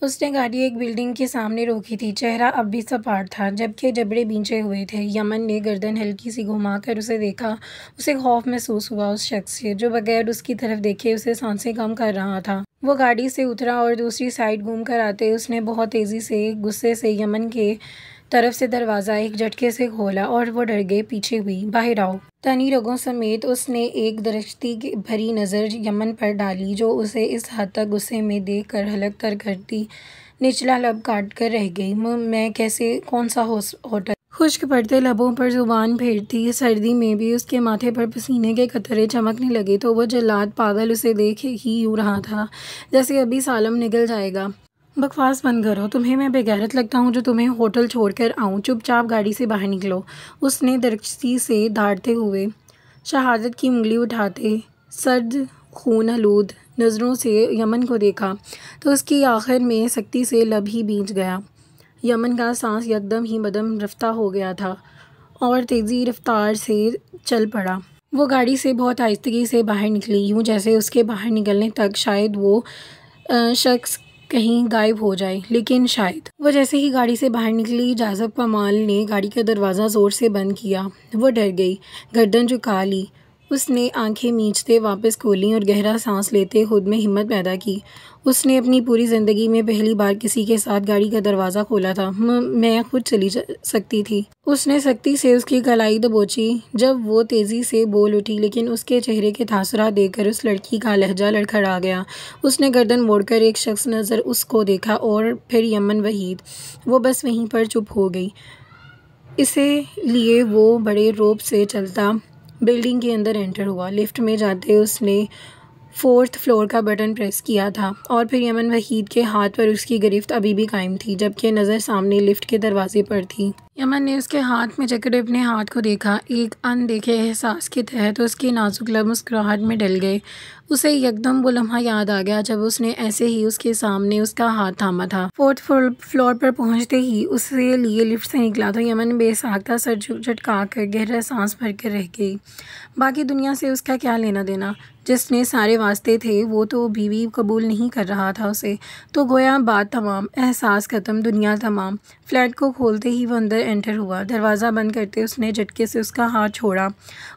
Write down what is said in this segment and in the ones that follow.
उसने गाड़ी एक बिल्डिंग के सामने रोकी थी। चेहरा अब भी सपाट था, जबकि जबड़े भींचे हुए थे। यमन ने गर्दन हल्की सी घुमाकर उसे देखा। उसे खौफ महसूस हुआ उस शख्स से, जो बगैर उसकी तरफ देखे उसे सांसें कम कर रहा था। वो गाड़ी से उतरा और दूसरी साइड घूम कर आते उसने बहुत तेज़ी से, गुस्से से यमन के तरफ से दरवाज़ा एक झटके से खोला और वो डर गए। पीछे हुई, बाहर आओ। तनी रगों समेत उसने एक दरिश्ती भरी नज़र यमन पर डाली, जो उसे इस हद तक गुस्से में देख कर हलक तर करती निचला लब काट कर रह गई। मैं कैसे, कौन सा होटल? खुश्क पड़ते लबों पर जुबान फेरती सर्दी में भी उसके माथे पर पसीने के कतरे चमकने लगे तो वो जल्लाद पागल उसे देख ही यूँ रहा था जैसे अभी सालम निकल जाएगा। बकवास बंद करो, तुम्हें मैं बेगैरत लगता हूँ जो तुम्हें होटल छोड़कर आऊँ? चुपचाप गाड़ी से बाहर निकलो। उसने दरख्ती से धाड़ते हुए शहादत की उंगली उठाते सर्द खून आलूद नज़रों से यमन को देखा तो उसकी आखिर में सख्ती से लब ही भींच गया। यमन का सांस यकदम ही बदम रफ्ता हो गया था और तेज़ी रफ्तार से चल पड़ा। वो गाड़ी से बहुत आहिस्तगी से बाहर निकली, यूँ जैसे उसके बाहर निकलने तक शायद वो शख्स कहीं गायब हो जाए। लेकिन शायद वो जैसे ही गाड़ी से बाहर निकली, जाज़ब कमाल ने गाड़ी का दरवाज़ा ज़ोर से बंद किया। वो डर गई, गर्दन झुका ली। उसने आंखें मींचते वापस खोलीं और गहरा सांस लेते खुद में हिम्मत पैदा की। उसने अपनी पूरी ज़िंदगी में पहली बार किसी के साथ गाड़ी का दरवाज़ा खोला था। मैं खुद चली सकती थी। उसने सख्ती से उसकी कलाई दबोची जब वो तेज़ी से बोल उठी, लेकिन उसके चेहरे के तासुरात देखकर उस लड़की का लहजा लड़खड़ा गया। उसने गर्दन मोड़कर एक शख्स नज़र उसको देखा और फिर यमन वहीद। वो बस वहीं पर चुप हो गई। इसे लिए वो बड़े रौब से चलता बिल्डिंग के अंदर एंटर हुआ। लिफ्ट में जाते उसने 4th फ्लोर का बटन प्रेस किया था और फिर यमन वहीद के हाथ पर उसकी गिरफ्त अभी भी कायम थी, जबकि नज़र सामने लिफ्ट के दरवाजे पर थी। यमन ने उसके हाथ में जकड़े अपने हाथ को देखा। एक अनदेखे एहसास के तहत उसके नाजुक लब मुस्कुराहट में डल गए। उसे यकदम वो लम्हा याद आ गया जब उसने ऐसे ही उसके सामने उसका हाथ थामा था। 4th फ्लोर पर पहुंचते ही उसके लिए लिफ्ट से निकला तो यमन बेसाख्ता सर झटका कर गहरा सांस भर कर रह गई। बाकी दुनिया से उसका क्या लेना देना? जिसने सारे वास्ते थे वो तो बीवी कबूल नहीं कर रहा था उसे, तो गोया बात तमाम, एहसास ख़त्म, दुनिया तमाम। फ्लैट को खोलते ही वो अंदर एंटर हुआ। दरवाज़ा बंद करते उसने झटके से उसका हाथ छोड़ा,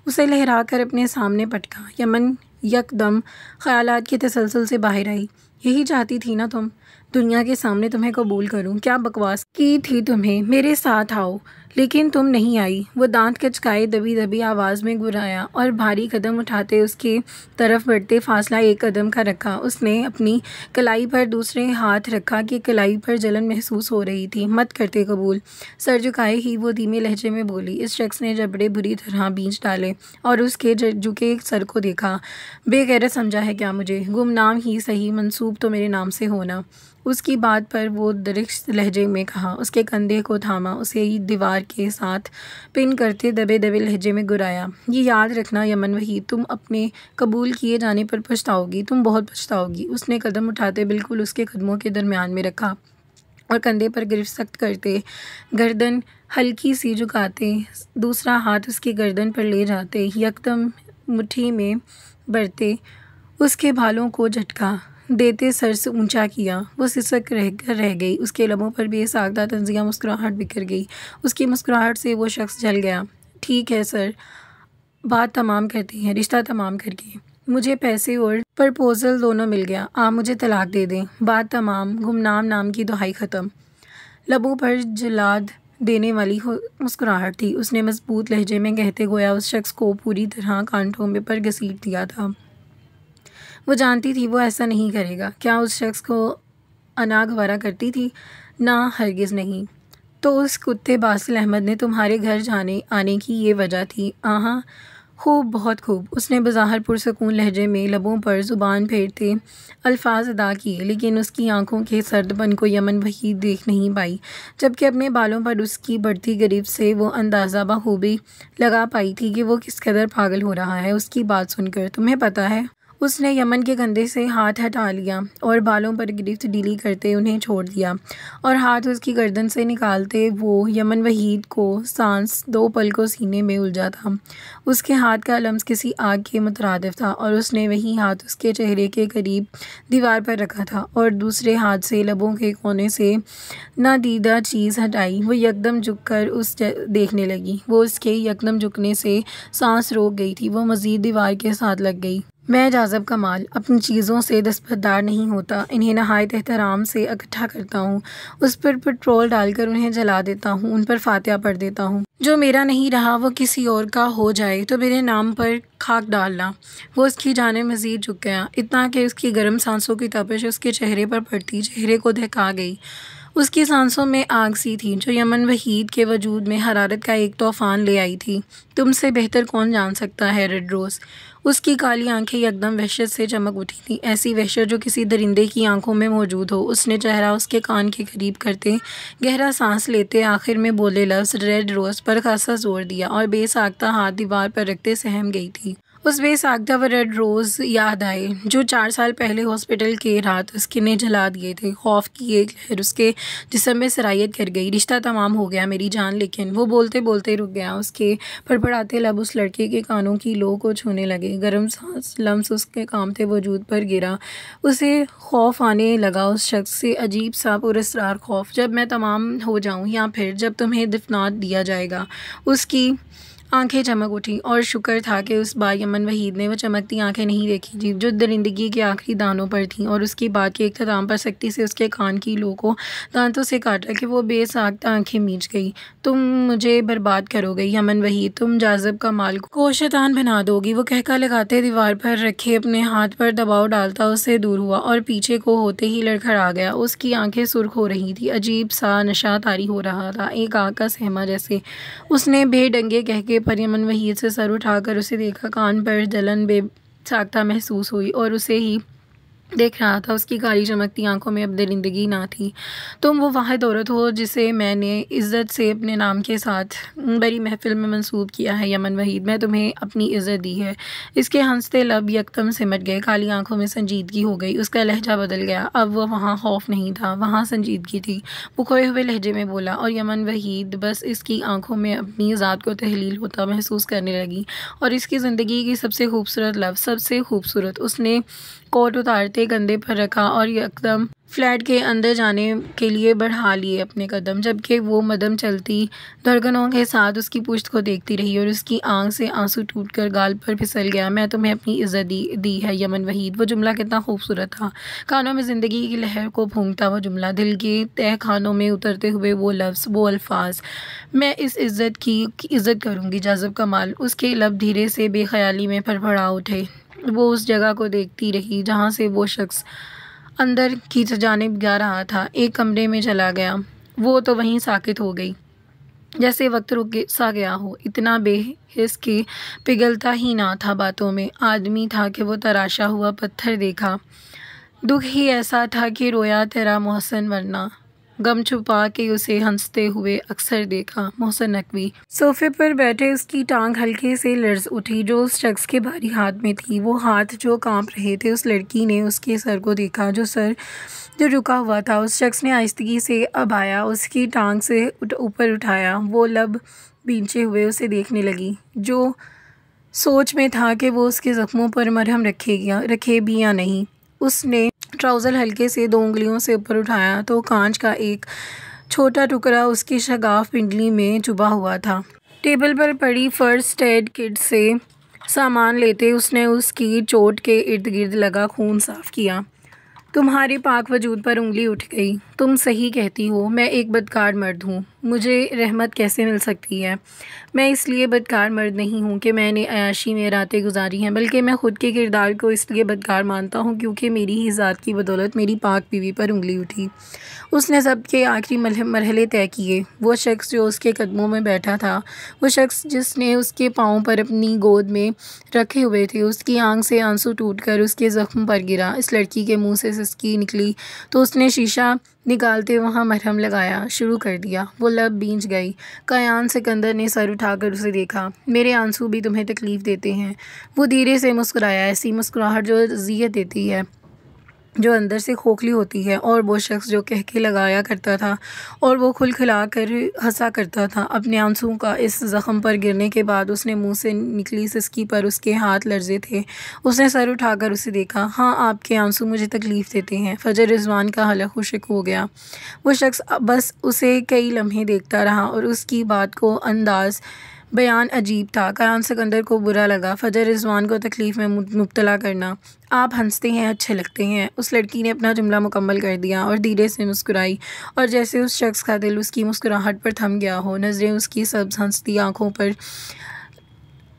उसे लहरा कर अपने सामने पटका। यमन यकदम ख़यालात के तसलसल से बाहर आई। यही चाहती थी ना तुम? दुनिया के सामने तुम्हें कबूल करूं? क्या बकवास की थी तुम्हें? मेरे साथ आओ, लेकिन तुम नहीं आई। वो दांत कचकाए दबी दबी आवाज़ में गुर्राया और भारी कदम उठाते उसके तरफ बढ़ते फासला एक कदम का रखा। उसने अपनी कलाई पर दूसरे हाथ रखा कि कलाई पर जलन महसूस हो रही थी। मत करते कबूल। सर झुकाए ही वो धीमे लहजे में बोली। इस शख्स ने जबड़े बुरी तरह भींच डाले और उसके झुके सर को देखा। बेगैरत समझा है क्या मुझे? गुमनाम ही सही, मंसूब तो मेरे नाम से होना। उसकी बात पर वो दरिश्त लहजे में कहा। उसके कंधे को थामा, उसे दीवार के साथ पिन करते दबे दबे लहजे में गुराया। ये याद रखना यमन वहीद, तुम अपने कबूल किए जाने पर पछताओगी, तुम बहुत पछताओगी। उसने कदम उठाते बिल्कुल उसके कदमों के दरमियान में रखा और कंधे पर गिरफ्त सख्त करते, गर्दन हल्की सी झुकाते, दूसरा हाथ उसकी गर्दन पर ले जाते, यकदम मुट्ठी में भरते उसके बालों को झटका देते सर से ऊंचा किया। वो सिसक रह गई। उसके लबों पर बेसाख्ता तंजिया मुस्कुराहट बिखर गई। उसकी मुस्कुराहट से वो शख्स जल गया। ठीक है सर, बात तमाम करते हैं, रिश्ता तमाम करके। मुझे पैसे और प्रपोजल दोनों मिल गया। आप मुझे तलाक दे दें, बात तमाम। गुमनाम नाम की दुहाई ख़त्म। लबों पर जलाद देने वाली मुस्कुराहट थी। उसने मजबूत लहजे में कहते गोया उस शख्स को पूरी तरह कांटों में पर घसीट दिया था। वो जानती थी वो ऐसा नहीं करेगा। क्या उस शख्स को अनागवारा करती थी? ना, हरगिज़ नहीं। तो उस कुत्ते बासिल अहमद ने तुम्हारे घर आने की ये वजह थी? आहा, खूब, बहुत खूब। उसने बज़ाहिर पुरसकून लहजे में लबों पर ज़ुबान फेरते अल्फाज अदा किए, लेकिन उसकी आंखों के सर्दपन को यमन वहीद देख नहीं पाई, जबकि अपने बालों पर उसकी बढ़ती गिरफ्त से वो अंदाज़ा बखूबी लगा पाई थी कि वो किस कदर पागल हो रहा है उसकी बात सुनकर। तुम्हें पता है, उसने यमन के कंधे से हाथ हटा लिया और बालों पर गिरफ्त ढीली करते उन्हें छोड़ दिया और हाथ उसकी गर्दन से निकालते वो यमन वहीद को सांस 2 पल को सीने में उलझा था। उसके हाथ का लम्स किसी आग के मुतरादिफ था और उसने वही हाथ उसके चेहरे के करीब दीवार पर रखा था और दूसरे हाथ से लबों के कोने से नादीदा चीज़ हटाई। वो यकदम झुककर देखने लगी। वो उसके यकदम झुकने से सांस रोक गई थी। वो मज़ीद दीवार के साथ लग गई। मैं जाज़ब कमाल अपनी चीज़ों से दस्तबरदार नहीं होता। इन्हें नहायत एहतराम से इकट्ठा करता हूँ, उस पर पेट्रोल डालकर उन्हें जला देता हूँ, उन पर फातिहा पढ़ देता हूँ। जो मेरा नहीं रहा वो किसी और का हो जाए तो मेरे नाम पर खाक डालना। वो उसकी जाने मज़ीद झुक गया, इतना कि उसकी गर्म सांसों की तपिश उसके चेहरे पर पड़ती चेहरे को दहका गई। उसकी सांसों में आग सी थी जो यमन वहीद के वजूद में हरारत का एक तूफ़ान ले आई थी। तुमसे बेहतर कौन जान सकता है रेड रोज़। उसकी काली आंखें एकदम वहशत से चमक उठी थीं, ऐसी वहशत जो किसी दरिंदे की आंखों में मौजूद हो। उसने चेहरा उसके कान के करीब करते गहरा सांस लेते आखिर में बोले लफ्ज़ रेड रोज़ पर खासा जोर दिया और बेसाख्ता हाथ दीवार पर रखते सहम गई थी। उस बेसाख्ता व रेड रोज़ याद आए जो 4 साल पहले हॉस्पिटल के रात उसके ने जला दिए थे। खौफ की एक लहर उसके जिस्म में सरायत कर गई। रिश्ता तमाम हो गया मेरी जान। लेकिन वो बोलते बोलते रुक गया। उसके फड़फड़ाते लब उस लड़के के कानों की लो को छूने लगे। गर्म सांस लम्स उसके कांपते वजूद पर गिरा। उसे खौफ आने लगा उस शख्स से, अजीब सा पुरस्रार खौफ। जब मैं तमाम हो जाऊँ या फिर जब तुम्हें दफना दिया जाएगा। उसकी आंखें चमक उठी और शुक्र था कि उस बार यमन वहीद ने वो चमकती आंखें नहीं देखी थी जो दरिंदगी के आखिरी दानों पर थीं और उसकी बात के इख्तिताम पर सख्ती से उसके कान की लो को दांतों से काटा कि वो बेसाख्ता आंखें मींच गई। तुम मुझे बर्बाद करोगे यमन वहीद, तुम जाज़ब का माल को शैतान बना दोगी। वो कहका लगाते दीवार पर रखे अपने हाथ पर दबाव डालता उससे दूर हुआ और पीछे को होते ही लड़खड़ा गया। उसकी आंखें सुर्ख हो रही थी, अजीब सा नशा तारी हो रहा था, एक आग का सहमा जैसे। उसने बेढंगे कह के पर यमन वहीद से सर उठाकर उसे देखा। कान पर जलन बेसाख्ता महसूस हुई और उसे ही देख रहा था। उसकी काली चमकती आंखों में अब दरिंदगी ना थी। तुम वो वाहिद औरत हो जिसे मैंने इज़्ज़त से अपने नाम के साथ बड़ी महफिल में मंसूब किया है यमन वहीद। मैं तुम्हें अपनी इज़्ज़त दी है। इसके हंसते लब यकदम सिमट गए। काली आंखों में संजीदगी हो गई। उसका लहजा बदल गया। अब वो वहाँ खौफ नहीं था, वहाँ संजीदगी थी। वो खोए हुए लहजे में बोला और यमन वहीद बस इसकी आंखों में अपनी ज़ात को तहलील होता महसूस करने लगी और इसकी ज़िंदगी की सबसे खूबसूरत लफ्ज़, सबसे खूबसूरत। उसने कोट उतारते कंधे पर रखा और एकदम फ्लैट के अंदर जाने के लिए बढ़ा लिए अपने कदम, जबकि वो मदम चलती धड़कनों के साथ उसकी पुश्त को देखती रही और उसकी आंख से आंसू टूटकर गाल पर फिसल गया। मैं तुम्हें अपनी इज़्ज़त दी है यमन वहीद। वो जुमला कितना खूबसूरत था। कानों में ज़िंदगी की लहर को फूंकता वो जुमला, दिल के तह खानों में उतरते हुए वो लफ्ज़, वो अल्फाज। मैं इस इज़्ज़त की इज़्ज़त करूँगी जाज़ब कमाल। उसके लब धीरे से बेख्याली में फड़फड़ा उठे। वो उस जगह को देखती रही जहाँ से वो शख्स अंदर की जानिब जा रहा था। एक कमरे में चला गया। वो तो वहीं साकित हो गई जैसे वक्त रुक सा गया हो, इतना बेहिस कि पिघलता ही ना था बातों में। आदमी था कि वो तराशा हुआ पत्थर देखा। दुख ही ऐसा था कि रोया तेरा मोहसिन वरना गम छुपा के उसे हंसते हुए अक्सर देखा। मोहसिन नकवी सोफे पर बैठे उसकी टांग हल्के से लर्ज उठी जो उस शख्स के भारी हाथ में थी। वो हाथ जो कांप रहे थे। उस लड़की ने उसके सर को देखा जो रुका हुआ था। उस शख्स ने आहिस्तगी से अब आया उसकी टांग से ऊपर उठाया। वो लब भींचे हुए उसे देखने लगी जो सोच में था कि वो उसके ज़ख्मों पर मरहम रखे भी या नहीं। उसने ट्राउज़र हल्के से 2 उंगलियों से ऊपर उठाया तो कांच का एक छोटा टुकड़ा उसकी शगाफ पिंडली में चुभा हुआ था। टेबल पर पड़ी फर्स्ट एड किट से सामान लेते उसने उसकी चोट के इर्द गिर्द लगा खून साफ़ किया। तुम्हारे पाक वजूद पर उंगली उठ गई। तुम सही कहती हो, मैं एक बदकार मर्द हूँ। मुझे रहमत कैसे मिल सकती है? मैं इसलिए बदकार मर्द नहीं हूँ कि मैंने अयाशी में रातें गुजारी हैं, बल्कि मैं ख़ुद के किरदार को इसलिए बदकार मानता हूँ क्योंकि मेरी ही ज़ात की बदौलत मेरी पाक बीवी पर उंगली उठी। उसने सब के आखिरी मरहले तय किए। वो शख्स जो उसके कदमों में बैठा था, वो शख्स जिसने उसके पाँव पर अपनी गोद में रखे हुए थे, उसकी आंख से आंसू टूटकर उसके ज़ख्म पर गिरा। इस लड़की के मुंह से सिसकी निकली तो उसने शीशा निकालते वहाँ मरहम लगाया शुरू कर दिया। वो लब भींच गई। कयान सिकंदर ने सर उठाकर उसे देखा। मेरे आंसू भी तुम्हें तकलीफ़ देते हैं? वो धीरे से मुस्कुराया, ऐसी मुस्कुराहट जो अज़ियत देती है, जो अंदर से खोखली होती है। और वो शख्स जो कह के लगाया करता था और वो खुलखिला कर हंसा करता था। अपने आंसुओं का इस ज़ख़्म पर गिरने के बाद उसने मुंह से निकली सिसकी पर उसके हाथ लर्ज़े थे। उसने सर उठाकर उसे देखा। हाँ, आपके आंसू मुझे तकलीफ़ देते हैं। फजर रिजवान का हलक खुशक हो गया। वो शख्स बस उसे कई लम्हे देखता रहा और उसकी बात को अंदाज़ बयान अजीब था। कयान सिकंदर को बुरा लगा फजर रिजवान को तकलीफ़ में मुब्तला करना। आप हंसते हैं, अच्छे लगते हैं। उस लड़की ने अपना जुमला मुकम्मल कर दिया और धीरे से मुस्कुराई, और जैसे उस शख्स का दिल उसकी मुस्कुराहट पर थम गया हो। नज़रें उसकी सब्ज़ हंसती आँखों पर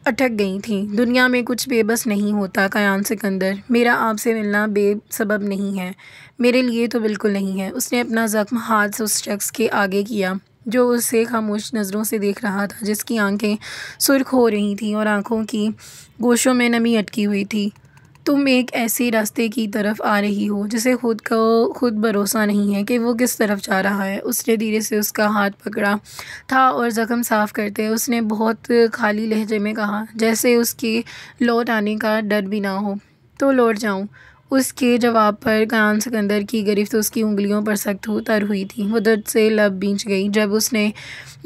अटक गई थीं। दुनिया में कुछ बेबस नहीं होता कयान सिकंदर। मेरा आपसे मिलना बेसबब नहीं है, मेरे लिए तो बिल्कुल नहीं है। उसने अपना ज़ख्म हाथ से उस शख्स के आगे किया जो उसे खामोश नज़रों से देख रहा था, जिसकी आंखें सुर्ख हो रही थीं और आँखों की गोशों में नमी अटकी हुई थी। तुम एक ऐसे रास्ते की तरफ आ रही हो जिसे खुद को खुद भरोसा नहीं है कि वो किस तरफ जा रहा है। उसने धीरे से उसका हाथ पकड़ा था और ज़ख्म साफ़ करते उसने बहुत खाली लहजे में कहा, जैसे उसके लौट आने का डर भी ना हो। तो लौट जाऊं? उसके जवाब पर कयान सिकंदर की गिरफ्त उसकी उंगलियों पर सख्त तर हुई थी। वो दर्द से लब भींच गई। जब उसने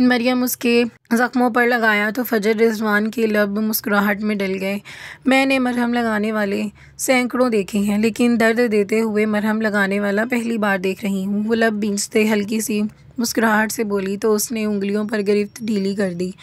मरियम उसके ज़ख्मों पर लगाया तो फजर रिजवान के लब मुस्कुराहट में डल गए। मैंने मरहम लगाने वाले सैकड़ों देखे हैं, लेकिन दर्द देते हुए मरहम लगाने वाला पहली बार देख रही हूँ। वो लब भींचते हल्की सी मुस्कुराहट से बोली तो उसने उंगलियों पर गिरफ्त ढीली कर दी।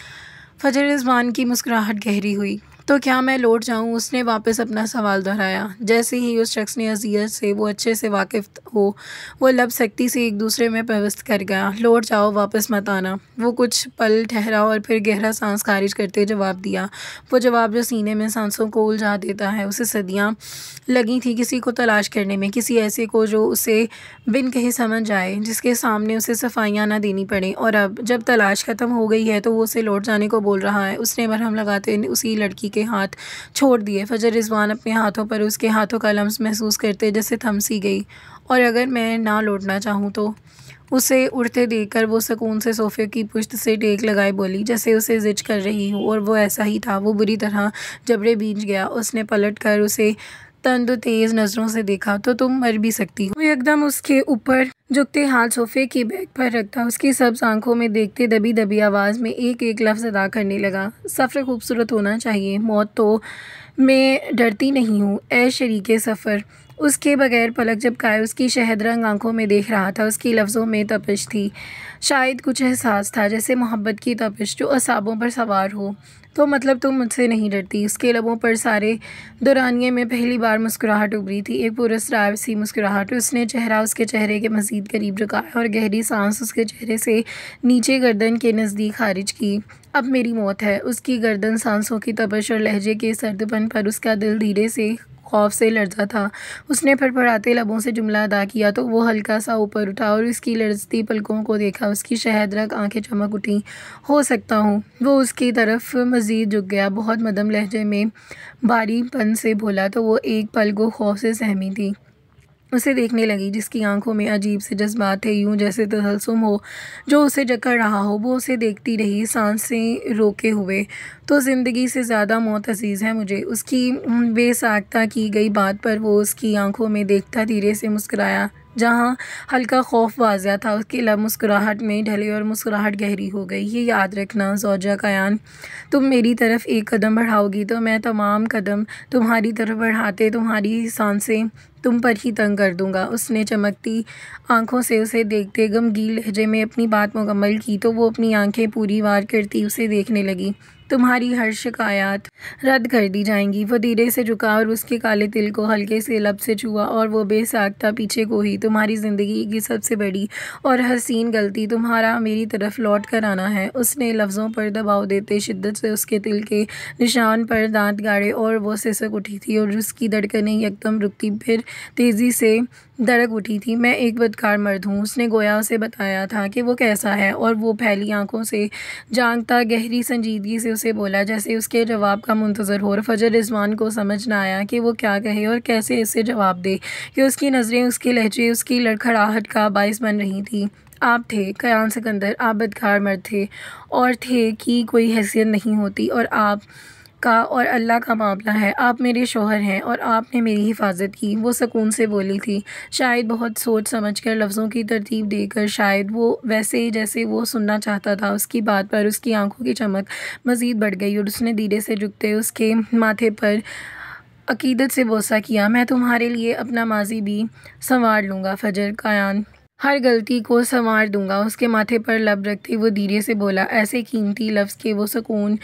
फजर रिजवान की मुस्कुराहट गहरी हुई। तो क्या मैं लौट जाऊं? उसने वापस अपना सवाल दोहराया। जैसे ही उस शख्स ने अज़ियत से वो अच्छे से वाकिफ़ हो, वो लब सख्ती से एक दूसरे में पेवस्त कर गया। लौट जाओ, वापस मत आना। वो कुछ पल ठहरा और फिर गहरा सांस खारिज करते जवाब दिया। वो जवाब जो सीने में सांसों को उलझा देता है। उसे सदियाँ लगी थी किसी को तलाश करने में, किसी ऐसे को जो उसे बिन कहे समझ आए, जिसके सामने उसे सफाइयाँ ना देनी पड़े। और अब जब तलाश ख़त्म हो गई है तो वो उसे लौट जाने को बोल रहा है। उसने मरहम लगाते उसी लड़की के हाथ छोड़ दिए। फजर रिजवान अपने हाथों पर उसके हाथों का लम्स महसूस करते जैसे थम सी गई। और अगर मैं ना लौटना चाहूँ तो? उसे उड़ते देखकर वो सुकून से सोफे की पुश्त से टेक लगाए बोली, जैसे उसे जिज कर रही हो। और वो ऐसा ही था। वो बुरी तरह जबड़े भींच गया। उसने पलट कर उसे तंद तेज़ नज़रों से देखा। तो तुम मर भी सकती हो। वो एकदम उसके ऊपर झुकते हाथ सोफे की बैग पर रखता उसकी सब्ज़ आंखों में देखते दबी दबी आवाज़ में एक एक लफ्ज़ अदा करने लगा। सफ़र खूबसूरत होना चाहिए, मौत तो मैं डरती नहीं हूँ ए शरीके सफ़र। उसके बगैर पलक झपकाए उसकी शहद रंग आंखों में देख रहा था। उसकी लफ्ज़ों में तपिश थी, शायद कुछ एहसास था, जैसे मोहब्बत की तपिश जो असाबों पर सवार हो। तो मतलब तुम मुझसे नहीं डरती? उसके लबों पर सारे दौरानिए में पहली बार मुस्कुराहट उभरी थी, एक पुरस्कार सी मुस्कुराहट। उसने चेहरा उसके चेहरे के मज़ीद करीब रखाया और गहरी सांस उसके चेहरे से नीचे गर्दन के नज़दीक खारिज की। अब मेरी मौत है। उसकी गर्दन, सांसों की तपिश और लहजे के सर्दपन पर उसका दिल धीरे से खौफ से लर्जा था। उसने फड़फड़ाते लबों से जुमला अदा किया तो वो हल्का सा ऊपर उठा और उसकी लर्जती पलकों को देखा। उसकी शहदरग आंखें चमक उठीं। हो सकता हूँ। वो उसकी तरफ मज़ीद झुक गया, बहुत मदम लहजे में भारीपन से बोला तो वो एक पल को खौफ से सहमी थी। उसे देखने लगी, जिसकी आंखों में अजीब से जज्बात थे, यूं जैसे तसल्सुम हो जो उसे जकड़ रहा हो। वो उसे देखती रही, सांसें रोके हुए। तो ज़िंदगी से ज़्यादा मौत अजीज़ है मुझे। उसकी बेसाख्ता की गई बात पर वो उसकी आंखों में देखता धीरे से मुस्कुराया। जहाँ हल्का खौफ वाज़िया था, उसके लब मुस्कुराहट में ढले और मुस्कुराहट गहरी हो गई। ये याद रखना ज़ौजा कयान, तुम मेरी तरफ एक कदम बढ़ाओगी तो मैं तमाम कदम तुम्हारी तरफ बढ़ाते तुम्हारी सांसें तुम पर ही तंग कर दूंगा। उसने चमकती आंखों से उसे देखते गमगीन लहजे में अपनी बात मुकम्मल की तो वो अपनी आंखें पूरी वार करती उसे देखने लगी। तुम्हारी हर शिकायत रद्द कर दी जाएंगी। वो धीरे से झुका और उसके काले तिल को हल्के से लब से छुआ और वो बेसाख्ता पीछे को ही। तुम्हारी ज़िंदगी की सबसे बड़ी और हसीन गलती तुम्हारा मेरी तरफ लौट कर आना है। उसने लफ्ज़ों पर दबाव देते शिद्दत से उसके तिल के निशान पर दांत गाड़े और वो सिसक उठी थी और उसकी धड़कनें एकदम रुकती, फिर तेज़ी से धड़क उठी थी। मैं एक बदकार मर्द हूँ, उसने गोया उसे बताया था कि वो कैसा है, और वो फैली आंखों से झांकता गहरी संजीदगी से उसे बोला जैसे उसके जवाब का मुंतज़र हो। और फजर रिजवान को समझ ना आया कि वो क्या कहे और कैसे इसे जवाब दे, कि उसकी नज़रें, उसके लहजे, उसकी लड़खड़ाहट का बाइस बन रही थी। आप थे कयान सिकंदर, आप बदकार मर्द थे, और थे कि कोई हैसियत नहीं होती, और आप का और अल्लाह का मामला है। आप मेरे शौहर हैं और आपने मेरी हिफाजत की। वो सुकून से बोली थी, शायद बहुत सोच समझ कर, लफ्ज़ों की तरतीब देकर, शायद वो वैसे जैसे वो सुनना चाहता था। उसकी बात पर उसकी आंखों की चमक मज़ीद बढ़ गई और उसने धीरे से झुकते उसके माथे पर अकीदत से बोसा किया, मैं तुम्हारे लिए अपना माजी भी संवार लूँगा फजर, कयान हर गलती को संवार दूंगा। उसके माथे पर लब रखते वो धीरे से बोला, ऐसे कीमती लफ्ज़ के वो सुकून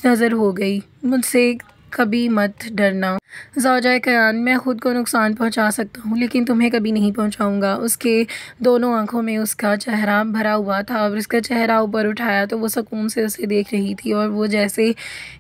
नज़र हो गई। मुझसे कभी मत डरना ज़ौजाए कयान, मैं ख़ुद को नुकसान पहुंचा सकता हूं लेकिन तुम्हें कभी नहीं पहुंचाऊंगा। उसके दोनों आंखों में उसका चेहरा भरा हुआ था और उसका चेहरा ऊपर उठाया तो वो सुकून से उसे देख रही थी और वो जैसे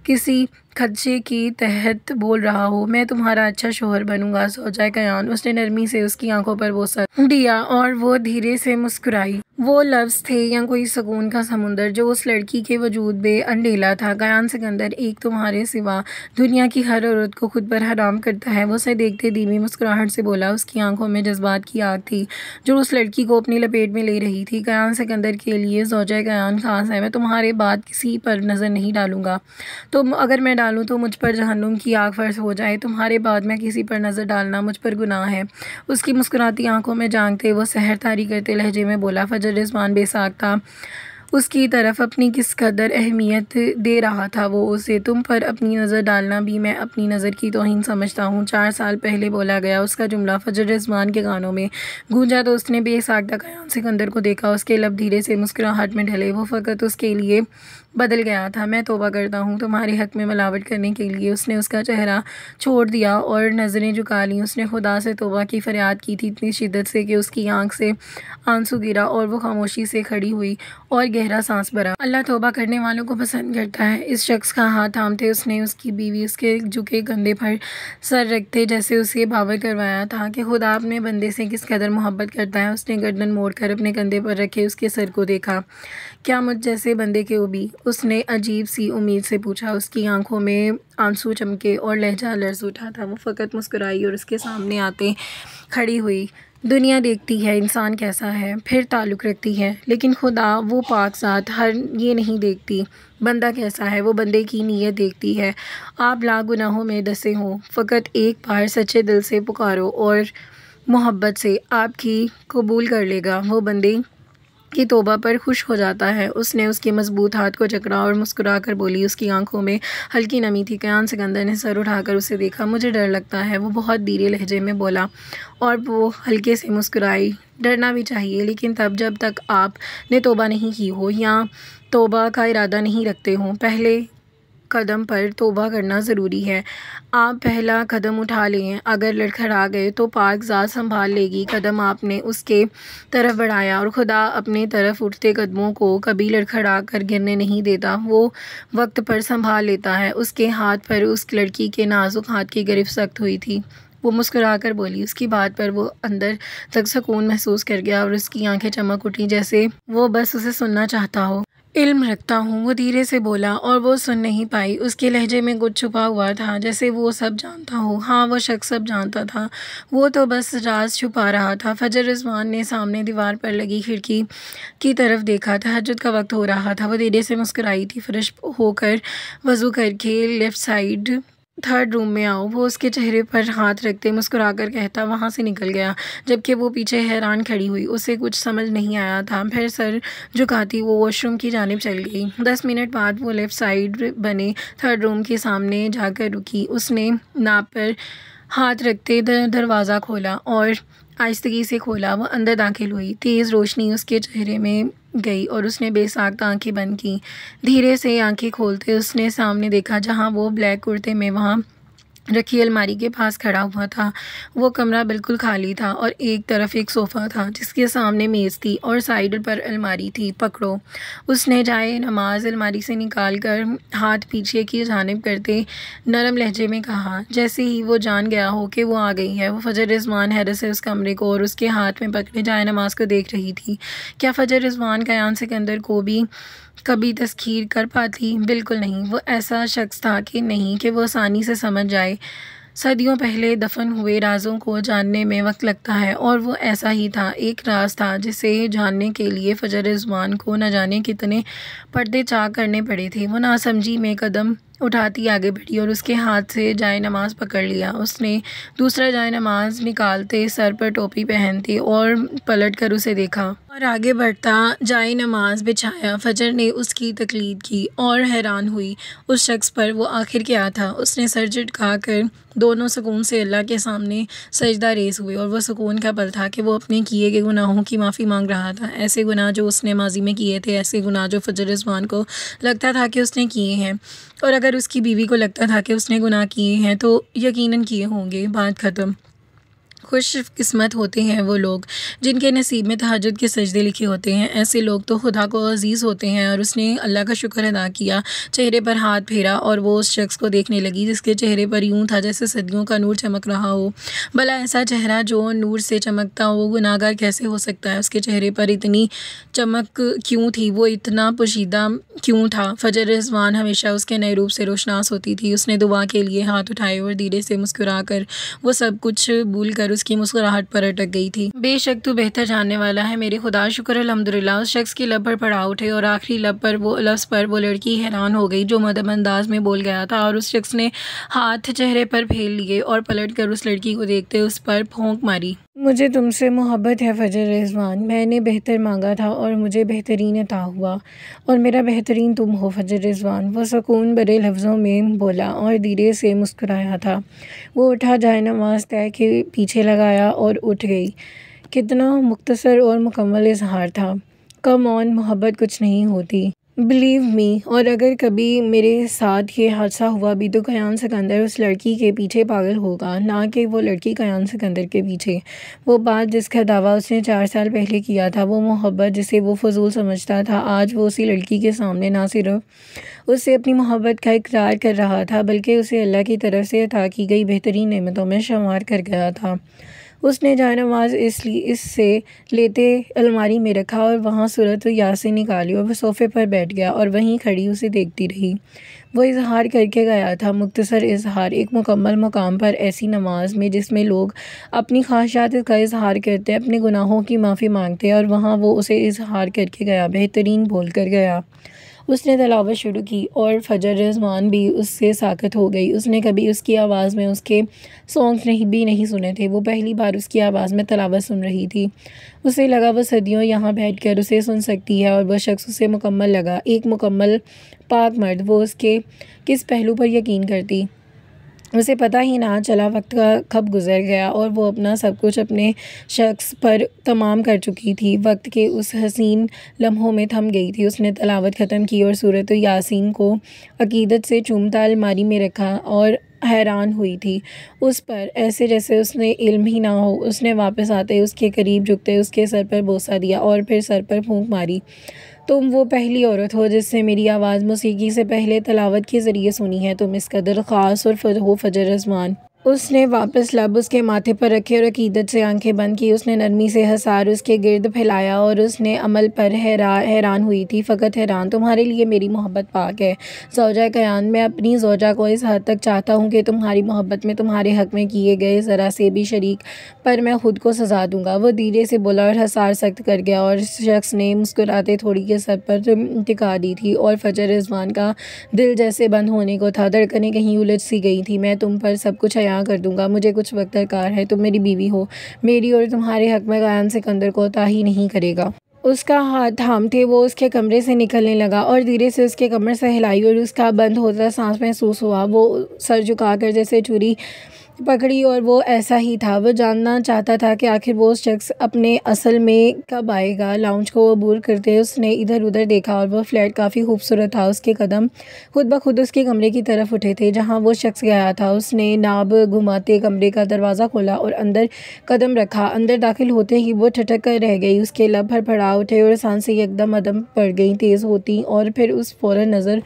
किसी खदशे के तहत बोल रहा हो, मैं तुम्हारा अच्छा शोहर बनूंगा ज़ौजाए कयान। उसने नरमी से उसकी आंखों पर बोसा दिया और वो धीरे से मुस्कुराई। वो लफ्ज़ थे या कोई सुकून का समुंदर जो उस लड़की के वजूद में अनडेला था। कयान सिकंदर, एक तुम्हारे सिवा दुनिया की हर औरत को खुद पर हराम करता है। वो उसे देखते धीमी मुस्कुराहट से बोला। उसकी आंखों में जज्बात की आग थी जो उस लड़की को अपनी लपेट में ले रही थी। कयान सिकंदर के लिए ज़ौजाए कयान खास है। मैं तुम्हारे बाद किसी पर नज़र नहीं डालूंगा। तुम अगर मैं डालूं तो मुझ पर जहन्नुम की आग फर्श हो जाए। तुम्हारे बाद मैं किसी पर नज़र डालना मुझ पर गुनाह है। उसकी मुस्कुराती आंखों में झांकते वो सहर तारी करते लहजे में बोला। फजर रिजवान बेसाख था उसकी तरफ अपनी किस कदर अहमियत दे रहा था वो उसे। तुम पर अपनी नज़र डालना भी मैं अपनी नज़र की तौहीन समझता हूँ। 4 साल पहले बोला गया उसका जुमला फजर रिजवान के कानों में गूंजा तो उसने बेसाख्ता कयान सिकंदर को देखा। उसके लब धीरे से मुस्कुराहट में ढले। वो फ़कत उसके लिए बदल गया था। मैं तौबा करता हूँ तुम्हारे हक़ में मिलावट करने के लिए। उसने उसका चेहरा छोड़ दिया और नज़रें झुका लीं। उसने खुदा से तौबा की फ़रियाद की थी इतनी शिद्दत से कि उसकी आंख से आंसू गिरा और वो खामोशी से खड़ी हुई और गहरा सांस भरा। अल्लाह तौबा करने वालों को पसंद करता है। इस शख्स का हाथ थामते उसने उसकी बीवी उसके झुके कंधे पर सर रखते जैसे उसे बावर करवाया था कि खुदा अपने बंदे से किस कदर मोहब्बत करता है। उसने गर्दन मोड़कर अपने कंधे पर रखे उसके सर को देखा। क्या मुझ जैसे बंदे के उबी? उसने अजीब सी उम्मीद से पूछा। उसकी आंखों में आंसू चमके और लहजा लर्ज़ उठा था। वो फ़कत मुस्कुराई और उसके सामने आते खड़ी हुई। दुनिया देखती है इंसान कैसा है, फिर ताल्लुक़ रखती है, लेकिन खुदा वो पाक ज़ात हर ये नहीं देखती बंदा कैसा है, वो बंदे की नीयत देखती है। आप लाख गुनाहों में दसे हों, फ़कत एक बार सच्चे दिल से पुकारो और मोहब्बत से, आपकी कबूल कर लेगा। वो बंदे की तौबा पर खुश हो जाता है। उसने उसके मजबूत हाथ को जकड़ा और मुस्कुरा कर बोली। उसकी आंखों में हल्की नमी थी। कयान सिकंदर ने सर उठाकर उसे देखा। मुझे डर लगता है, वो बहुत धीरे लहजे में बोला और वो हल्के से मुस्कुराई। डरना भी चाहिए, लेकिन तब जब तक आपने तौबा नहीं की हो या तौबा का इरादा नहीं रखते हो। पहले कदम पर तौबा करना ज़रूरी है। आप पहला कदम उठा लें, अगर लड़खड़ा गए तो पाक ज़ात संभाल लेगी। कदम आपने उसके तरफ बढ़ाया और खुदा अपने तरफ उठते कदमों को कभी लड़खड़ा कर गिरने नहीं देता, वो वक्त पर संभाल लेता है। उसके हाथ पर उस लड़की के नाजुक हाथ की गिरफ्त सख्त हुई थी। वो मुस्कुरा कर बोली। उसकी बात पर वो अंदर तक सुकून महसूस कर गया और उसकी आंखें चमक उठी जैसे वो बस उसे सुनना चाहता हो। इल्म रखता हूँ, वो धीरे से बोला और वो सुन नहीं पाई। उसके लहजे में कुछ छुपा हुआ था जैसे वो सब जानता हो। हाँ, वो शख्स सब जानता था, वो तो बस राज छुपा रहा था। फजर रिजवान ने सामने दीवार पर लगी खिड़की की तरफ देखा। तहज्जुद का वक्त हो रहा था। वो धीरे से मुस्कुराई थी। फ्रेश होकर वज़ू करके लेफ़्ट साइड 3rd रूम में आओ। वो उसके चेहरे पर हाथ रखते मुस्कुराकर कहता वहाँ से निकल गया, जबकि वो पीछे हैरान खड़ी हुई। उसे कुछ समझ नहीं आया था। फिर सर झुकाती वो वॉशरूम की जानिब चल गई। 10 मिनट बाद वो लेफ़्ट साइड बने 3rd रूम के सामने जाकर रुकी। उसने नाप पर हाथ रखते दरवाज़ा खोला और आहिस्तगी से खोला। वो अंदर दाखिल हुई। तेज़ रोशनी उसके चेहरे में गई और उसने बेसाख्ता आंखें बंद की। धीरे से आंखें खोलते उसने सामने देखा, जहां वो ब्लैक कुर्ते में वहां रखी अलमारी के पास खड़ा हुआ था। वो कमरा बिल्कुल खाली था और एक तरफ एक सोफ़ा था जिसके सामने मेज़ थी और साइड पर अलमारी थी। पकड़ो। उसने जाए नमाज अलमारी से निकाल कर हाथ पीछे की जानिब करते नरम लहजे में कहा। जैसे ही वो जान गया हो कि वो आ गई है, वो फजर रिजवान हैरत से उस कमरे को और उसके हाथ में पकड़े जाए नमाज को देख रही थी। क्या फजर रिजवान कयान सिकंदर को भी कभी तस्खीर कर पाती? बिल्कुल नहीं। वो ऐसा शख्स था कि नहीं कि वो आसानी से समझ जाए। सदियों पहले दफन हुए राज़ों को जानने में वक्त लगता है और वो ऐसा ही था। एक राज था जिसे जानने के लिए फजर रिजवान को न जाने कितने पर्दे चाक करने पड़े थे। वो नासमझी में कदम उठाती आगे बढ़ी और उसके हाथ से जाए नमाज पकड़ लिया। उसने दूसरा जाए नमाज निकालते सर पर टोपी पहनते और पलट कर उसे देखा और आगे बढ़ता जाए नमाज बिछाया। फजर ने उसकी तकलीद की और हैरान हुई उस शख्स पर वो आखिर क्या था। उसने सर झुका कर दोनों सुकून से अल्लाह के सामने सजदा रेज़ हुए और वह सुकून का पल था कि वो अपने किए गए गुनाहों की माफ़ी मांग रहा था। ऐसे गुनाह जो उसने माजी में किए थे, ऐसे गुनाह जो फजर रिजवान को लगता था कि उसने किए हैं, और अगर उसकी बीवी को लगता था कि उसने गुनाह किए हैं तो यकीनन किए होंगे। बात ख़त्म। खुश किस्मत होते हैं वो लोग जिनके नसीब में तहज्जुद के सजदे लिखे होते हैं। ऐसे लोग तो खुदा को अज़ीज़ होते हैं। और उसने अल्लाह का शुक्र अदा किया, चेहरे पर हाथ फेरा और वो उस शख्स को देखने लगी जिसके चेहरे पर यूँ था जैसे सदियों का नूर चमक रहा हो। भला ऐसा चेहरा जो नूर से चमकता हो गुनाहगार कैसे हो सकता है? उसके चेहरे पर इतनी चमक क्यों थी? वो इतना पोशीदा क्यों था? फजर रिजवान हमेशा उसके नए रूप से रोशनास होती थी। उसने दुआ के लिए हाथ उठाए और धीरे से मुस्कुरा कर वो सब कुछ भूल कर उसकी मुस्कुराहट पर अटक गई थी। बेशक तू बेहतर जानने वाला है मेरे खुदा। शुक्र अल्हम्दुलिल्लाह। उस शख्स की लब पर पड़ा उठे और आखिरी लफ्ज़ पर वो लड़की हैरान हो गई जो मदम अंदाज में बोल गया था। और उस शख्स ने हाथ चेहरे पर फेर लिए और पलट कर उस लड़की को देखते उस पर फौंक मारी। मुझे तुमसे मोहब्बत है फजर रिजवान। मैंने बेहतर मांगा था और मुझे बेहतरीन अता हुआ, और मेरा बेहतरीन तुम हो फजर रिजवान। वो सुकून भरे लफ्ज़ों में बोला और धीरे से मुस्कुराया था। वो उठा, जाए नमाज तय के पीछे लगाया और उठ गई। कितना मुख्तसर और मुकम्मल इजहार था। कम ऑन, मोहब्बत कुछ नहीं होती, बिलीव मी। और अगर कभी मेरे साथ ये हादसा हुआ भी तो कयान सिकंदर उस लड़की के पीछे पागल होगा, ना कि वो लड़की कयान सिकंदर के पीछे। वो बात जिसका दावा उसने 4 साल पहले किया था, वो मोहब्बत जिसे वो फजूल समझता था, आज वो उसी लड़की के सामने ना सिर्फ उससे अपनी मोहब्बत का इकरार कर रहा था बल्कि उसे अल्लाह की तरफ से अता की गई बेहतरीन नेमतों में शुमार कर गया था। उसने जानमाज़ इससे लेते अलमारी में रखा और वहाँ सूरत यासीन निकाली और वह सोफ़े पर बैठ गया और वहीं खड़ी उसे देखती रही। वो इजहार करके गया था, मुख्तसर इजहार, एक मुकम्मल मुकाम पर ऐसी नमाज में जिसमें लोग अपनी ख्वाहिशात का इजहार करते, अपने गुनाहों की माफ़ी मांगते, और वहाँ वो उसे इजहार करके गया, बेहतरीन बोल कर गया। उसने तिलावत शुरू की और फजर रिजवान भी उससे साकत हो गई। उसने कभी उसकी आवाज़ में उसके सॉन्ग्स नहीं सुने थे। वो पहली बार उसकी आवाज़ में तिलावत सुन रही थी। उसे लगा वो सदियों यहाँ बैठकर उसे सुन सकती है, और वह शख्स उसे मुकम्मल लगा, एक मुकम्मल पाक मर्द। वो उसके किस पहलू पर यकीन करती, उसे पता ही ना चला वक्त का कब गुजर गया और वो अपना सब कुछ अपने शख्स पर तमाम कर चुकी थी। वक्त के उस हसीन लम्हों में थम गई थी। उसने तलावत ख़त्म की और सूरत यासीन को अकीदत से चूमता अलमारी में रखा और हैरान हुई थी उस पर, ऐसे जैसे उसने इल्म ही ना हो। उसने वापस आते उसके करीब झुकते उसके सर पर बोसा दिया और फिर सर पर फूंक मारी। तुम वो पहली औरत हो जिससे मेरी आवाज़ मौसीकी से पहले तलावत के ज़रिए सुनी है। तुम इस कदर ख़ास और हो फजर रिजवान। उसने वापस लब उसके माथे पर रखे और अकीदत से आंखें बंद की। उसने नरमी से हसार उसके गिर्द फैलाया और उसने अमल पर हैरान हुई थी, फ़कत हैरान। तुम्हारे लिए मेरी मोहब्बत पाक है ज़ौजा कयान। मैं अपनी ज़ौजा को इस हद तक चाहता हूँ कि तुम्हारी मोहब्बत में तुम्हारे हक़ में किए गए ज़रा से भी शरीक पर मैं ख़ुद को सज़ा दूँगा। वो धीरे से बोला और हसार सख्त कर गया, और शख्स ने मुस्कुराते थोड़ी के सर पर टिका दी थी और फजर रिजवान का दिल जैसे बंद होने को था, धड़कनें कहीं उलझ सी गई थी। मैं तुम पर सब कुछ कर दूंगा, मुझे कुछ वक्त दरकार है। तुम मेरी बीवी हो, मेरी और तुम्हारे हक में कयान सिकंदर को ताही नहीं करेगा। उसका हाथ थामते वो उसके कमरे से निकलने लगा और धीरे से उसके कमर से हिलाई और उसका बंद होता सांस महसूस हुआ। वो सर झुकाकर जैसे चूरी पकड़ी और वो ऐसा ही था। वो जानना चाहता था कि आखिर वो शख्स अपने असल में कब आएगा। लाउंज को अबूर करते उसने इधर उधर देखा और वो फ्लैट काफ़ी खूबसूरत था। उसके कदम खुद ब खुद उसके कमरे की तरफ उठे थे जहाँ वो शख्स गया था। उसने नाब घुमाते कमरे का दरवाज़ा खोला और अंदर कदम रखा। अंदर दाखिल होते ही वो ठिठक कर रह गई। उसके लब फड़फड़ा उठे और सांसें एकदम अदम पड़ गई तेज़ होती और फिर उस फ़ौरन नज़र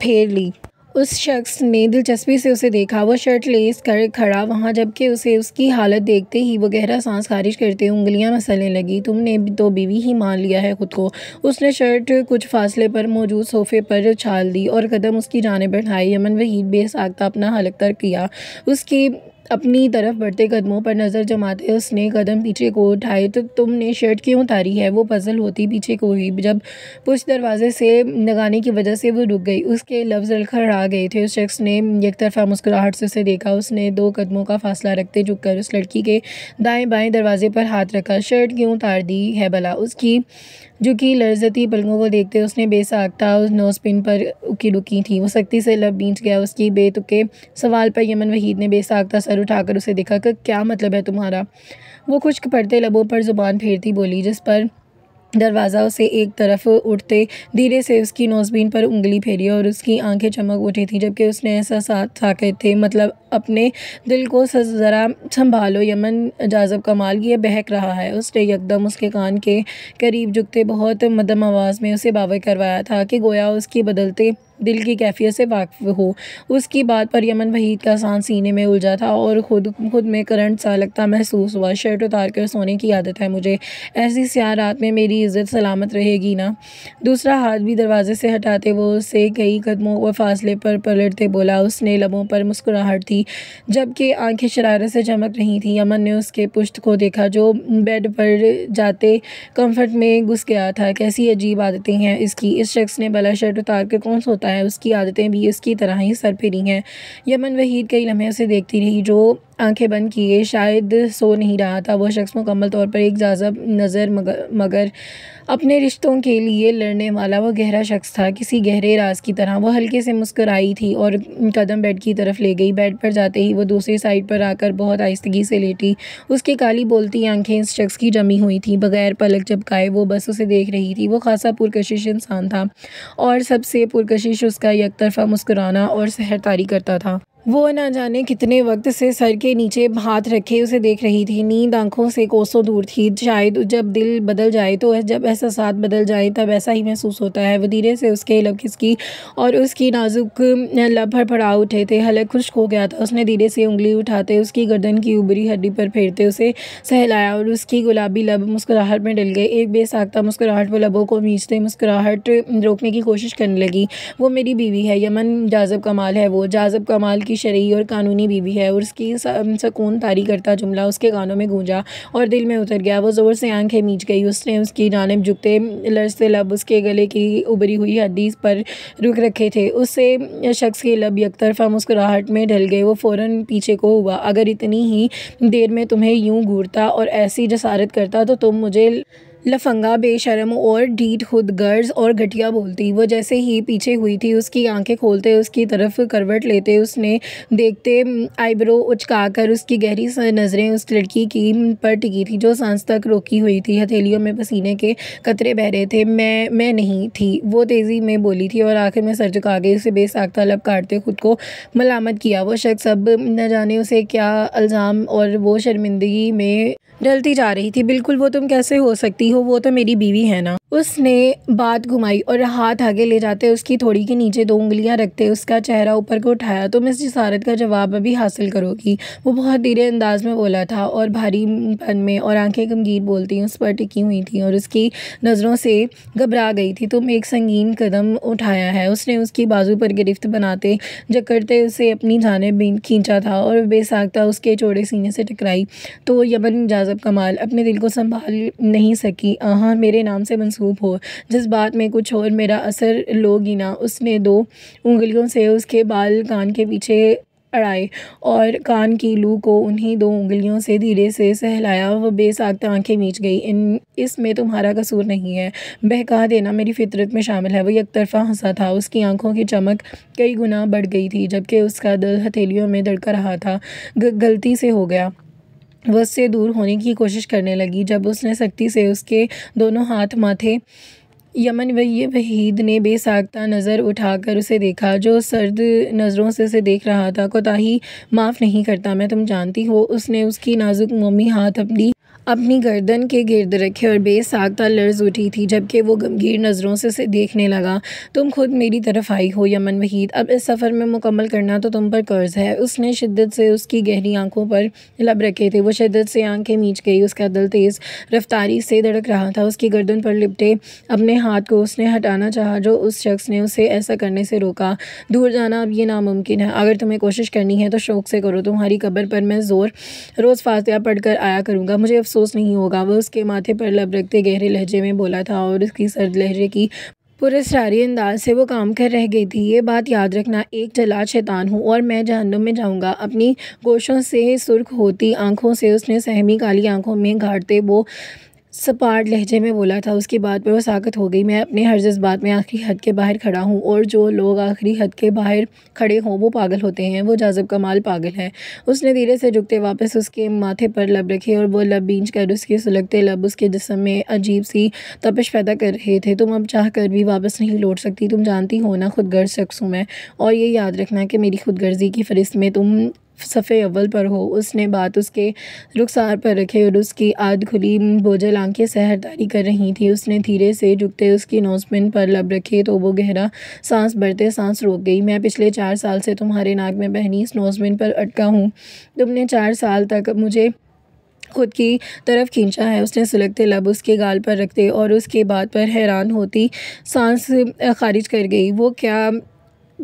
फेर ली। उस शख्स ने दिलचस्पी से उसे देखा। वो शर्ट लेस कर खड़ा वहाँ, जबकि उसे उसकी हालत देखते ही वो गहरा सांस खारिज करते उंगलियां मसलने लगी। तुमने तो बीवी ही मान लिया है खुद को। उसने शर्ट कुछ फासले पर मौजूद सोफे पर छाल दी और कदम उसकी जानिब बढ़ाए। यमन वहीद बेसाख्ता अपना हलक तर किया। उसकी अपनी तरफ बढ़ते कदमों पर नज़र जमाते उसने कदम पीछे को उठाए। तो तुमने शर्ट क्यों उतारी है? वो पजल होती पीछे को हुई। जब पुश दरवाजे से लगाने की वजह से वो रुक गई। उसके लफ्ज़ लड़खड़ा गए थे। उस शख्स ने एक तरफा मुस्कुराहट से उसे देखा। उसने 2 कदमों का फासला रखते झुककर उस लड़की के दाएं बाएं दरवाजे पर हाथ रखा। शर्ट क्यों उतार दी है भला? उसकी झुकी लर्जती पलकों को देखते उसने बेसाख्ता उस नोज़पिन पर उकी डुकी थी। वो सख्ती से लब बींच गया। उसकी बेतुके सवाल पर यमन वहीद ने बेसाख्ता सर उठाकर उसे देखा कि क्या मतलब है तुम्हारा? वो खुश्क पड़ते लबों पर ज़ुबान फेरती बोली, जिस पर दरवाज़ा उसे एक तरफ उठते धीरे से उसकी नोज़बीन पर उंगली फेरी और उसकी आंखें चमक उठी थी, जबकि उसने ऐसा साकत थे। मतलब अपने दिल को ज़रा संभालो यमन जाज़ब कमाल, ये बहक रहा है। उसने यकदम उसके कान के करीब झुकते बहुत मध्यम आवाज़ में उसे बावर करवाया था कि गोया उसकी बदलते दिल की कैफियत से वाकिफ़ हो। उसकी बात पर यमन वहीद का सांस सीने में उलझा था और खुद में करंट सा लगता महसूस हुआ। शर्ट उतार कर सोने की आदत है मुझे। ऐसी स्याह रात में मेरी इज़्ज़त सलामत रहेगी ना? दूसरा हाथ भी दरवाजे से हटाते वो उससे कई कदमों व फासले पर पलटते बोला। उसने लबों पर मुस्कुराहट थी जबकि आंखें शरारत से चमक रही थीं। यमन ने उसके पुश्त को देखा जो बेड पर जाते कम्फर्ट में घुस गया था। कैसी अजीब आदतें हैं इसकी। इस शख्स ने भला शर्ट उतार कर कौन सोता है? उसकी आदतें भी उसकी तरह ही सरफिरी हैं। यमन वहीद कई लम्हे उसे देखती रही जो आंखें बंद किए शायद सो नहीं रहा था। वो शख्स मुकम्मल तौर पर एक जाज़ब नज़र मगर अपने रिश्तों के लिए लड़ने वाला वो गहरा शख्स था, किसी गहरे राज की तरह। वो हल्के से मुस्कुराई थी और कदम बेड की तरफ ले गई। बेड पर जाते ही वो दूसरी साइड पर आकर बहुत आहिस्तगी से लेटी। उसकी काली बोलती आंखें इस शख्स की जमी हुई थी। बगैर पलक झपकाए वो बस उसे देख रही थी। वो खासा पुरकशिश इंसान था और सबसे पुरकशिश उसका एक तरफा मुस्कुराना और सहरतारी करता था। वो न जाने कितने वक्त से सर के नीचे हाथ रखे उसे देख रही थी। नींद आंखों से कोसों दूर थी। शायद जब दिल बदल जाए तो जब एहसासात बदल जाए तब ऐसा ही महसूस होता है। वो धीरे से उसके लब खिसकी और उसकी नाजुक लब फड़फड़ा उठे थे। हलक खुश्क हो गया था। उसने धीरे से उंगली उठाते उसकी गर्दन की ऊपरी हड्डी पर फेरते उसे सहलाया और उसकी गुलाबी लब मुस्कुराहट में डल गए। एक बेसाख्ता मुस्कुराहट वो लबों को भींचते मुस्कुराहट रोकने की कोशिश करने लगी। वो मेरी बीवी है। यमन जाज़ब कमाल है। वो जाज़ब कमाल की शरई और कानूनी बीवी है। और उसकी सकून तारी करता जुमला उसके कानों में गूंजा और दिल में उतर गया। वो ज़ोर से आंखें मीच गई। उसने उसकी जानिब झुकते लरजते लब उसके गले की उभरी हुई हड्डी पर रुक रखे थे। उससे शख्स के लब यकतरफा मुस्कुराहट में ढल गए। वो फ़ौरन पीछे को हुआ। अगर इतनी ही देर में तुम्हें यूं घूरता और ऐसी जसारत करता तो तुम मुझे लफंगा, बेशर्म और ढीठ खुदगर्ज और घटिया बोलती। वो जैसे ही पीछे हुई थी उसकी आंखें खोलते उसकी तरफ करवट लेते उसने देखते आईब्रो उचकाकर उसकी गहरी नज़रें उस लड़की की पर टिकी थी जो सांस तक रोकी हुई थी। हथेलियों में पसीने के कतरे बह रहे थे। मैं नहीं थी, वो तेज़ी में बोली थी और आखिर में सर झुका गई। उसे बेसाख्ता लब काटते खुद को मलामत किया। वो शख्स अब न जाने उसे क्या इल्ज़ाम और वो शर्मिंदगी में ढलती जा रही थी। बिल्कुल, वो तुम कैसे हो सकती हो? वो तो मेरी बीवी है ना। उसने बात घुमाई और हाथ आगे ले जाते उसकी थोड़ी के नीचे 2 उंगलियां रखते उसका चेहरा ऊपर को उठाया। तुम इस जिसारत का जवाब अभी हासिल करोगी। वो बहुत धीरे अंदाज में बोला था और भारीपन में और आंखें गमगीन बोलती उस पर टिकी हुई थी और उसकी नज़रों से घबरा गई थी। तुम एक संगीन कदम उठाया है। उसने उसकी बाजू पर गिरफ्त बनाते जकड़ते उसे अपनी जानिब खींचा था और बेसाख्ता उसके चौड़े सीने से टकराई। तो यमन जाज़ब कमाल अपने दिल को संभाल नहीं सकी। हाँ, मेरे नाम से मंसूब हो। जिस बात में कुछ और मेरा असर लोगी ना। उसने 2 उंगलियों से उसके बाल कान के पीछे अड़ाए और कान की लू को उन्हीं 2 उँगलियों से धीरे से सहलाया। वह बेसाख्ता आंखें मीच गई। इसमें तुम्हारा कसूर नहीं है, बहका देना मेरी फितरत में शामिल है। वो एकतरफ़ा हंसा था। उसकी आंखों की चमक कई गुना बढ़ गई थी, जबकि उसका दिल हथेलियों में धड़क रहा था। गलती से हो गया। वह उससे दूर होने की कोशिश करने लगी। जब उसने सख्ती से उसके दोनों हाथ माथे यमन वहीद ने बेसाख्ता नज़र उठाकर उसे देखा, जो सर्द नज़रों से उसे देख रहा था। कोताही माफ़ नहीं करता मैं, तुम जानती हो। उसने उसकी नाजुक मोमी हाथ अपनी गर्दन के गिर्द रखे और बेसाख्ता लर्ज़ उठी थी, जबकि वो गमगीन नज़रों से उसे देखने लगा। तुम खुद मेरी तरफ आई हो यमन वहीद, अब इस सफ़र में मुकम्मल करना तो तुम पर कर्ज़ है। उसने शिद्दत से उसकी गहरी आंखों पर लब रखे थे। वो शिद्दत से आंखें मीच गई। उसका दिल तेज़ रफ्तारी से धड़क रहा था। उसकी गर्दन पर लिपटे अपने हाथ को उसने हटाना चाहा, जो उस शख्स ने उसे ऐसा करने से रोका। दूर जाना अब ये नामुमकिन है। अगर तुम्हें कोशिश करनी है तो शौक़ से करो। तुम्हारी कब्र पर मैं रोज़ फातिहा पढ़ कर आया करूँगा, मुझे अफसोस नहीं होगा। वह उसके माथे पर लब रखते गहरे लहजे में बोला था और उसकी सर्द लहजे की पुरस्रारी अंदाज से वो काम कर रह गई थी। ये बात याद रखना, एक जलाद शैतान हूँ और मैं जहन्नुम में जाऊँगा। अपनी गोशों से सुर्ख होती आंखों से उसने सहमी काली आंखों में घाटते वो सपाट लहजे में बोला था। उसकी बात पर वो साकत हो गई। मैं अपने हर जज्बात में आखिरी हद के बाहर खड़ा हूँ, और जो लोग आखिरी हद के बाहर खड़े हों वो पागल होते हैं। वो जाज़िब कमाल पागल है। उसने धीरे से झुकते वापस उसके माथे पर लब रखे और वो लब बींच कर उसके सुलगते लब उसके जिस्म में अजीब सी तपिश पैदा कर रहे थे। तुम अब चाह कर भी वापस नहीं लौट सकती। तुम जानती हो ना, खुदगर्ज शख्स हूँ मैं, और ये याद रखना कि मेरी खुदगर्जी की फ़हरिस्त में तुम सफ़े अव्वल पर हो। उसने बात उसके रुखसार पर रखे और उसकी आध खुली बोझल आंखें सहरदारी कर रही थी। उसने धीरे से झुकते उसकी नोज़पिन पर लब रखे तो वो गहरा सांस भरते सांस रोक गई। मैं पिछले 4 साल से तुम्हारे नाक में बहनी इस नोज़पिन पर अटका हूँ। तुमने 4 साल तक मुझे खुद की तरफ खींचा है। उसने सुलगते लब उसके गाल पर रखते और उसके बाद पर हैरान होती सांस खारिज कर गई। वो क्या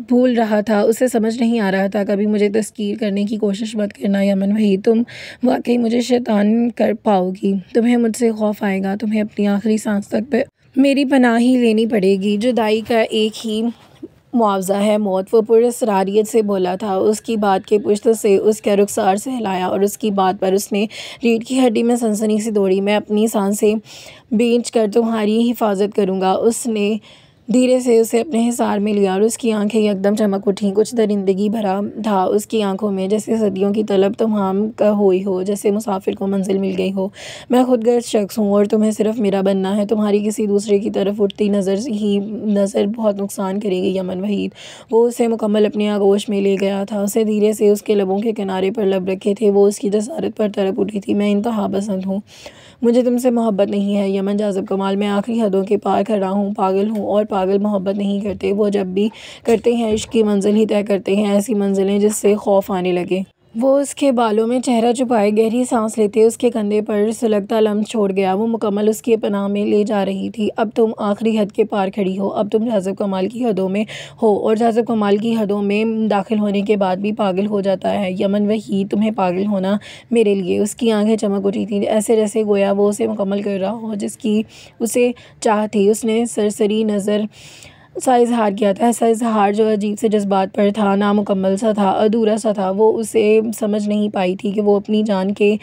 भूल रहा था, उसे समझ नहीं आ रहा था। कभी मुझे तस्कीर करने की कोशिश मत करना यमन वहीद, तुम वाकई मुझे शैतान कर पाओगी। तुम्हें मुझसे खौफ आएगा। तुम्हें अपनी आखिरी सांस तक मेरी पनाह ही लेनी पड़ेगी। जुदाई का एक ही मुआवजा है, मौत। वो पुरस्रारियत से बोला था। उसकी बात के पुश्त से उसका रुखसार सहलाया और उसकी बात पर उसने रीढ़ की हड्डी में सनसनी सी दौड़ी। मैं अपनी सांसें बेच कर तुम्हारी हिफाजत करूँगा। उसने धीरे से उसे अपने हिसार में लिया और उसकी आंखें एकदम चमक उठीं। कुछ दरिंदगी भरा था उसकी आंखों में, जैसे सदियों की तलब तमाम का हुई हो, जैसे मुसाफिर को मंजिल मिल गई हो। मैं खुदगर्ज शख्स हूँ और तुम्हें सिर्फ मेरा बनना है। तुम्हारी किसी दूसरे की तरफ उठती नज़र बहुत नुकसान करेगी यमन वहीद। वो उसे मुकम्मल अपनी आगोश में ले गया था। उसे धीरे से उसके लबों के किनारे पर लब रखे थे। वो उसकी जसारत पर तड़प उठी थी। मैं इंतहा पसंद हूँ, मुझे तुमसे मोहब्बत नहीं है यमन जाज़िब कमाल। मैं आखिरी हदों के पार खड़ा हूँ, पागल हूँ, और पागल मोहब्बत नहीं करते। वो जब भी करते हैं इश्क की मंजिल ही तय करते हैं, ऐसी मंजिलें जिससे खौफ आने लगे। वो उसके बालों में चेहरा छुपाए गहरी सांस लेते उसके कंधे पर सुलगता लम्स छोड़ गया। वो मुकम्मल उसकी पनाह में ले जा रही थी। अब तुम आखिरी हद के पार खड़ी हो। अब तुम जाज़िब कमाल की हदों में हो, और जाज़िब कमाल की हदों में दाखिल होने के बाद भी पागल हो जाता है यमन वहीद। तुम्हें पागल होना मेरे लिए। उसकी आंखें चमक उठी थी, ऐसे जैसे गोया वो उसे मुकम्मल कर रहा हो जिसकी उसे चाह थी। उसने सरसरी नज़र सा इजहार किया था, ऐसा इजहार जो अजीब से जज्बात पर था, नामुकम्मल सा था, अधूरा सा था। वो उसे समझ नहीं पाई थी कि वो अपनी जान के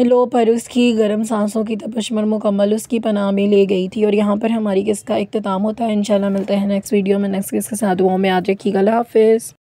लो पर उसकी गर्म सांसों की तपिश में मुकम्मल उसकी पनाह में ले गई थी। और यहाँ पर हमारी किस्त का इख्तिताम होता है। इंशाल्लाह मिलते हैं नेक्स्ट वीडियो में नेक्स्ट किस्त के साथ। वो में याद रखिएगा। अल्लाह हाफ़िज़।